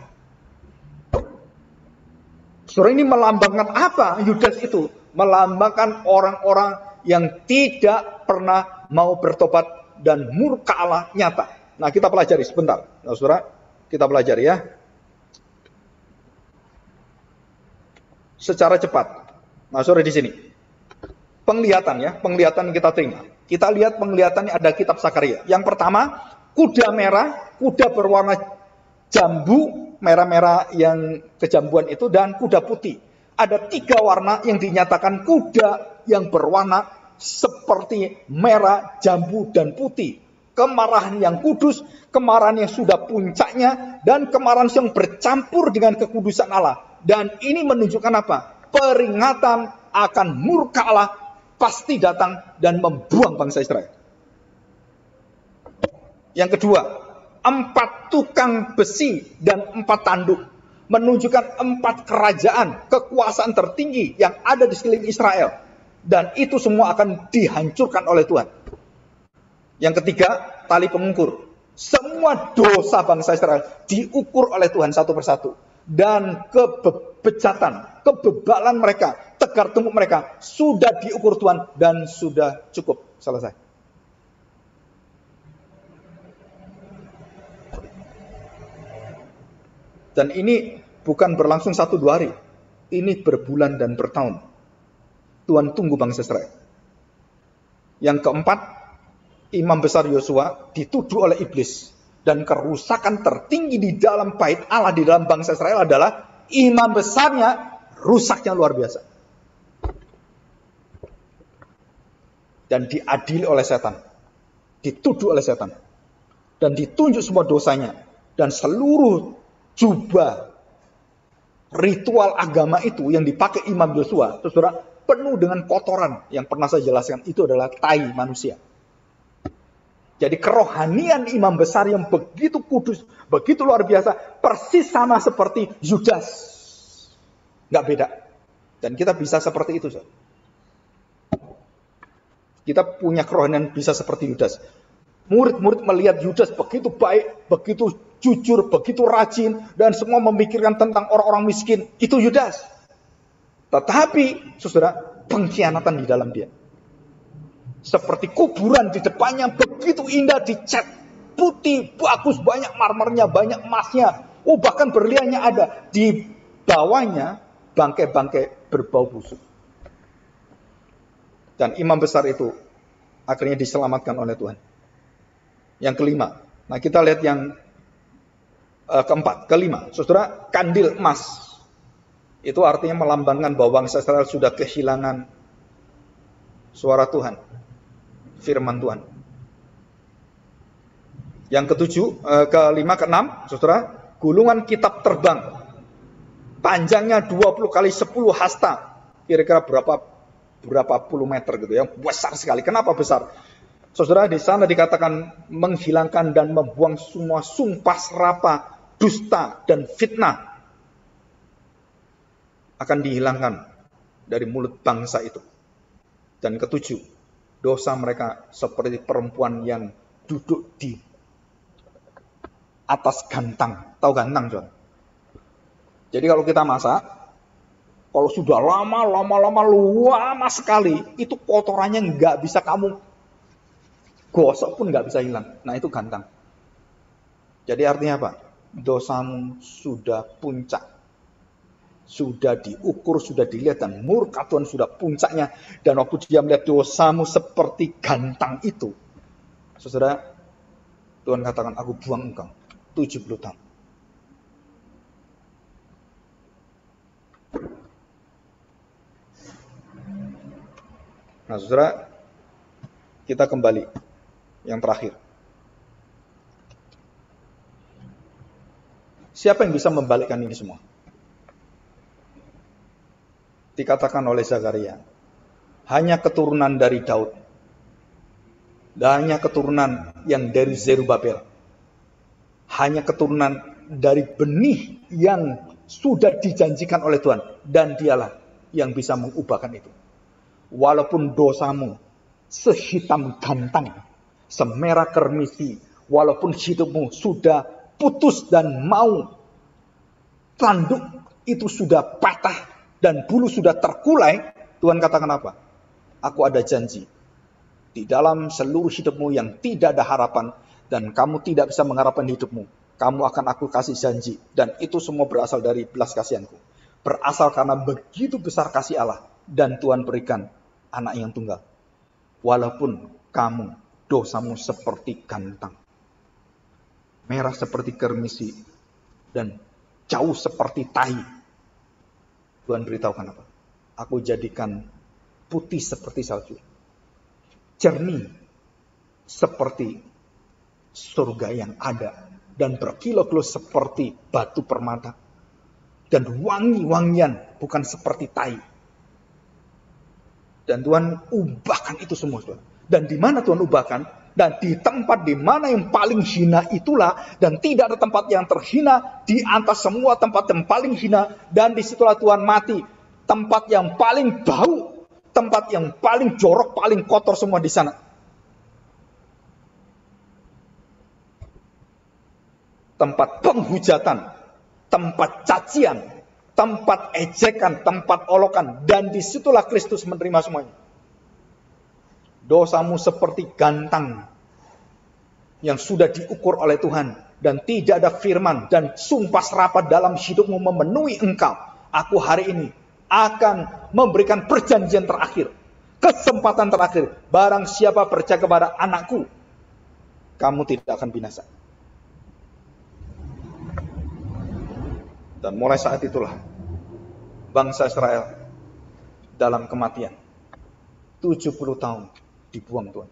Saudara ini melambangkan apa Yudas itu? Melambangkan orang-orang yang tidak pernah mau bertobat dan murka Allah nyata. Nah, kita pelajari sebentar. Nah, saudara, kita pelajari ya. Secara cepat. Nah, saudara di sini. Penglihatan ya, penglihatan kita terima. Kita lihat penglihatannya ada kitab Sakaria. Yang pertama, kuda merah, kuda berwarna jambu, merah-merah yang kejambuan itu, dan kuda putih. Ada 3 warna yang dinyatakan kuda yang berwarna seperti merah, jambu, dan putih. Kemarahan yang kudus, kemarahan yang sudah puncaknya, dan kemarahan yang bercampur dengan kekudusan Allah. Dan ini menunjukkan apa? Peringatan akan murka Allah pasti datang dan membuang bangsa Israel. Yang kedua, 4 tukang besi dan 4 tanduk, menunjukkan 4 kerajaan, kekuasaan tertinggi yang ada di sekeliling Israel. Dan itu semua akan dihancurkan oleh Tuhan. Yang ketiga, tali pengukur. Semua dosa bangsa Israel diukur oleh Tuhan satu persatu. Dan kebejatan, kebebalan mereka, tegar tengkuk mereka sudah diukur Tuhan dan sudah cukup. Selesai. Dan ini bukan berlangsung 1-2 hari. Ini berbulan dan bertahun. Tuhan tunggu bangsa Israel. Yang keempat, imam besar Yosua dituduh oleh iblis. Dan kerusakan tertinggi di dalam bait Allah, di dalam bangsa Israel adalah imam besarnya rusaknya luar biasa. Dan diadili oleh setan. Dituduh oleh setan. Dan ditunjuk semua dosanya. Dan seluruh jubah ritual agama itu yang dipakai imam Yosua, saudara, penuh dengan kotoran. Yang pernah saya jelaskan itu adalah tai manusia. Jadi kerohanian imam besar yang begitu kudus, begitu luar biasa, persis sama seperti Yudas. Nggak beda. Dan kita bisa seperti itu. Saudara. Kita punya kerohanian bisa seperti Yudas. Murid-murid melihat Yudas begitu baik, begitu jujur, begitu rajin, dan semua memikirkan tentang orang-orang miskin. Itu Yudas. Tetapi, saudara, pengkhianatan di dalam dia. Seperti kuburan di depannya, begitu indah dicat. Putih, bagus, banyak marmernya, banyak emasnya. Oh, bahkan berliannya ada. Di bawahnya, bangkai-bangkai berbau busuk. Dan imam besar itu akhirnya diselamatkan oleh Tuhan. Yang kelima. Nah, kita lihat yang kelima. Saudara, kandil emas. Itu artinya melambangkan bahwa bangsa Israel sudah kehilangan suara Tuhan. Firman Tuhan. Yang kelima, keenam, saudara, gulungan kitab terbang. Panjangnya 20 kali 10 hasta. Kira-kira berapa puluh meter gitu ya. Besar sekali. Kenapa besar? Saudara, di sana dikatakan menghilangkan dan membuang semua sumpah serapah, dusta dan fitnah akan dihilangkan dari mulut bangsa itu. Dan ketujuh, dosa mereka seperti perempuan yang duduk di atas gantang. Tahu gantang, saudara? Jadi kalau kita masak, kalau sudah lama sekali, itu kotorannya nggak bisa kamu gosok pun nggak bisa hilang. Nah, itu gantang. Jadi artinya apa? Dosamu sudah puncak. Sudah diukur, sudah dilihat, dan murka Tuhan sudah puncaknya. Dan waktu dia melihat dosamu seperti gantang itu, saudara, Tuhan katakan, aku buang engkau 70 tahun. Nah, saudara, kita kembali yang terakhir. Siapa yang bisa membalikkan ini semua? Dikatakan oleh Zakaria, hanya keturunan dari Daud. Dan hanya keturunan yang dari Zerubabel. Hanya keturunan dari benih yang sudah dijanjikan oleh Tuhan. Dan dialah yang bisa mengubahkan itu. Walaupun dosamu sehitam gantang, semerah kermisi, walaupun hidupmu sudah putus dan mau, tanduk itu sudah patah dan bulu sudah terkulai, Tuhan katakan apa? Aku ada janji di dalam seluruh hidupmu yang tidak ada harapan dan kamu tidak bisa mengharapkan hidupmu. Kamu akan aku kasih janji, dan itu semua berasal dari belas kasihanku. Berasal karena begitu besar kasih Allah, dan Tuhan berikan anak yang tunggal. Walaupun kamu, dosamu seperti gantang, merah seperti kermisi, dan jauh seperti tai, Tuhan beritahukan apa? Aku jadikan putih seperti salju, jernih seperti surga yang ada, dan berkilau-kilau seperti batu permata, dan wangi-wangian bukan seperti tai. Dan Tuhan ubahkan itu semua, Tuhan. Dan di mana Tuhan ubahkan? Dan di tempat di mana yang paling hina itulah, dan tidak ada tempat yang terhina di atas semua tempat yang paling hina, dan disitulah Tuhan mati. Tempat yang paling bau, tempat yang paling jorok, paling kotor semua di sana. Tempat penghujatan, tempat cacian, tempat ejekan, tempat olokan, dan disitulah Kristus menerima semuanya. Dosamu seperti gantang yang sudah diukur oleh Tuhan, dan tidak ada firman dan sumpah serapah dalam hidupmu memenuhi engkau. Aku hari ini akan memberikan perjanjian terakhir, kesempatan terakhir. Barang siapa percaya kepada anakku, kamu tidak akan binasa. Dan mulai saat itulah bangsa Israel dalam kematian. 70 tahun dibuang Tuhan.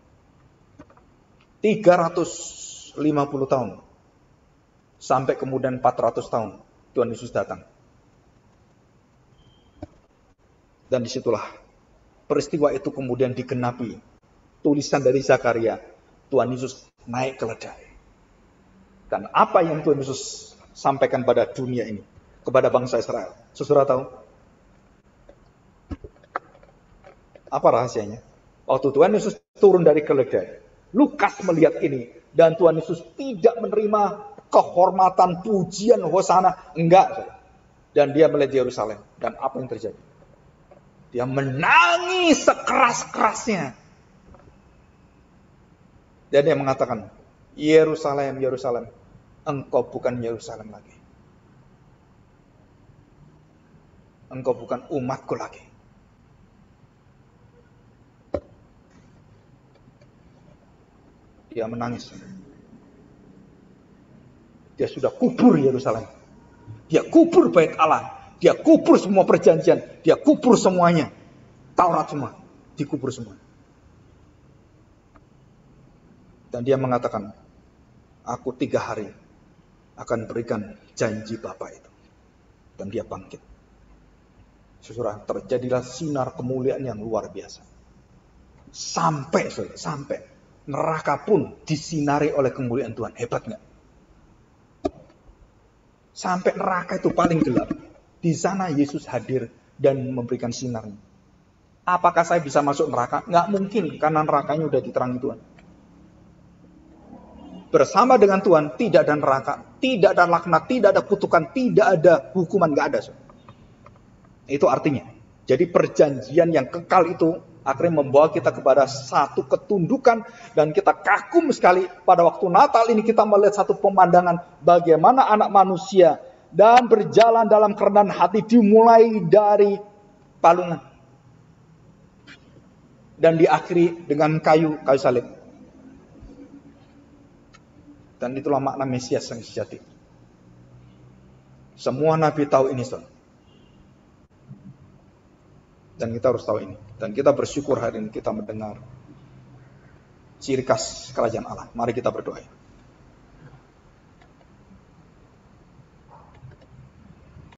350 tahun. Sampai kemudian 400 tahun Tuhan Yesus datang. Dan disitulah peristiwa itu kemudian digenapi. Tulisan dari Zakaria, Tuhan Yesus naik keledai. Dan apa yang Tuhan Yesus sampaikan pada dunia ini, kepada bangsa Israel, saudara tahu? Apa rahasianya? Waktu Tuhan Yesus turun dari keledai, Lukas melihat ini, dan Tuhan Yesus tidak menerima kehormatan, pujian, hosana, enggak. Dan dia melihat Yerusalem, dan apa yang terjadi? Dia menangis sekeras-kerasnya. Dan dia mengatakan, Yerusalem, Yerusalem, engkau bukan Yerusalem lagi. Engkau bukan umatku lagi. Dia menangis. Dia sudah kubur Yerusalem. Dia kubur bait Allah. Dia kubur semua perjanjian. Dia kubur semuanya. Taurat semua. Dikubur semua. Dan dia mengatakan, aku 3 hari akan berikan janji Bapa itu. Dan dia bangkit. Saudara, terjadilah sinar kemuliaan yang luar biasa. Sampai neraka pun disinari oleh kemuliaan Tuhan. Hebat nggak? Sampai neraka itu paling gelap. Di sana Yesus hadir dan memberikan sinarnya. Apakah saya bisa masuk neraka? Nggak mungkin, karena nerakanya udah diterangi Tuhan. Bersama dengan Tuhan tidak ada neraka, tidak ada laknat, tidak ada kutukan, tidak ada hukuman, nggak ada. Itu artinya. Jadi perjanjian yang kekal itu akhirnya membawa kita kepada satu ketundukan, dan kita kagum sekali pada waktu Natal ini kita melihat satu pemandangan bagaimana anak manusia dan berjalan dalam kerendahan hati dimulai dari palungan dan diakhiri dengan kayu salib. Dan itulah makna Mesias yang sejati. Semua nabi tahu ini, saudara. Dan kita harus tahu ini. Dan kita bersyukur hari ini kita mendengar ciri khas kerajaan Allah. Mari kita berdoa.